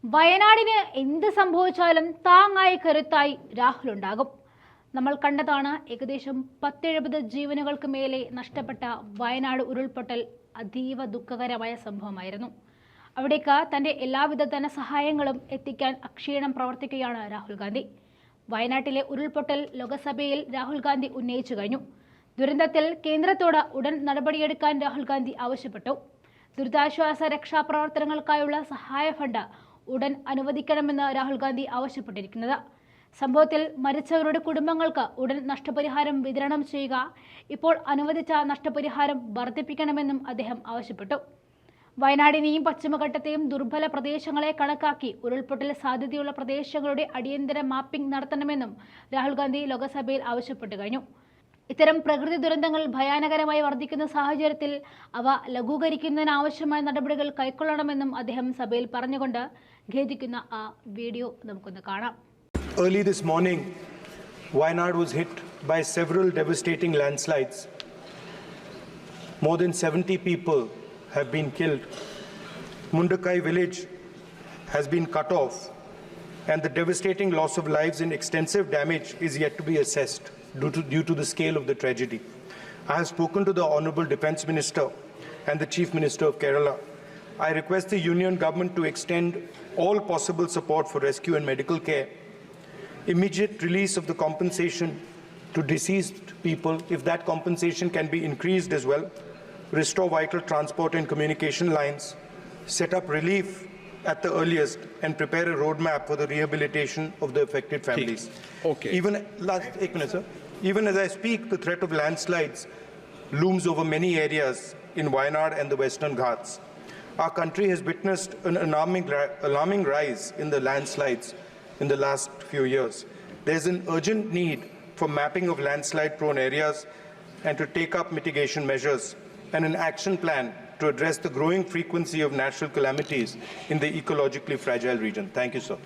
വയനാടിന് എന്ത് സംഭവിച്ചാലും താങ്ങായി കരുത്തായി രാഹുൽ ഉണ്ടാകും. നമ്മൾ കണ്ടതാണ് ഏകദേശം 10-70 ജീവനുകൾക്ക് മേലെ നഷ്ടപ്പെട്ട വയനാട് ഉരുൾപൊട്ടൽ അതീവ ദുഃഖകരമായ സംഭവമായിരുന്നു. അവിടേക്ക് തന്റെ എല്ലാവിധ ധനസഹായങ്ങളും എത്തിക്കാൻ അക്ഷീണം പ്രവർത്തിക്കുകയാണ് രാഹുൽ ഗാന്ധി. വയനാട്ടിലെ ഉരുൾപൊട്ടൽ ലോക്സഭയിൽ രാഹുൽ ഗാന്ധി ഉന്നയിച്ചു കഴിഞ്ഞു. ദുരന്തത്തിൽ കേന്ദ്രത്തോട് ഉടൻ നടപടിയെടുക്കാൻ രാഹുൽ ഗാന്ധി ആവശ്യപ്പെട്ടു. ദുരിതാശ്വാസ രക്ഷാപ്രവർത്തനങ്ങൾക്കായുള്ള സഹായ ഫണ്ട് ഉടൻ അനുവദിക്കണമെന്ന് രാഹുൽ ഗാന്ധി ആവശ്യപ്പെട്ടിരിക്കുന്നത്. സംഭവത്തിൽ മരിച്ചവരുടെ കുടുംബങ്ങൾക്ക് ഉടൻ നഷ്ടപരിഹാരം വിതരണം ചെയ്യുക, ഇപ്പോൾ അനുവദിച്ച നഷ്ടപരിഹാരം വർദ്ധിപ്പിക്കണമെന്നും അദ്ദേഹം ആവശ്യപ്പെട്ടു. വയനാടിനെയും പശ്ചിമഘട്ടത്തെയും ദുർബല പ്രദേശങ്ങളെ കണക്കാക്കി ഉരുൾപൊട്ടൽ സാധ്യതയുള്ള പ്രദേശങ്ങളുടെ അടിയന്തര മാപ്പിംഗ് നടത്തണമെന്നും രാഹുൽ ഗാന്ധി ലോക്സഭയിൽ ആവശ്യപ്പെട്ടു കഴിഞ്ഞു. ഇത്തരം പ്രകൃതി ദുരന്തങ്ങൾ ഭയാനകരമായി വർദ്ധിക്കുന്ന സാഹചര്യത്തിൽ അവ ലഘൂകരിക്കുന്നതിനാവശ്യമായ നടപടികൾ കൈക്കൊള്ളണമെന്നും അദ്ദേഹം സഭയിൽ പറഞ്ഞുകൊണ്ട് ഖേദിക്കുന്ന ആ വീഡിയോ നമുക്കൊന്ന് കാണാം. Early this morning, Wayanad was hit by several devastating landslides. More than 70 people have been killed. Mundakai village has been cut off, and the devastating loss of lives and extensive damage is yet to be assessed due to the scale of the tragedy. I have spoken to the Honourable Defence Minister and the Chief Minister of Kerala. I request the Union Government to extend all possible support for rescue and medical care, immediate release of the compensation to deceased people, if that compensation can be increased as well, restore vital transport and communication lines, set up relief at the earliest, and prepare a roadmap for the rehabilitation of the affected families. Okay. Even as I speak, the threat of landslides looms over many areas in Wayanad and the Western Ghats. Our country has witnessed an alarming rise in the landslides in the last few years. There's an urgent need for mapping of landslide-prone areas and to take up mitigation measures and an action plan to address the growing frequency of natural calamities in the ecologically fragile region. Thank you, sir.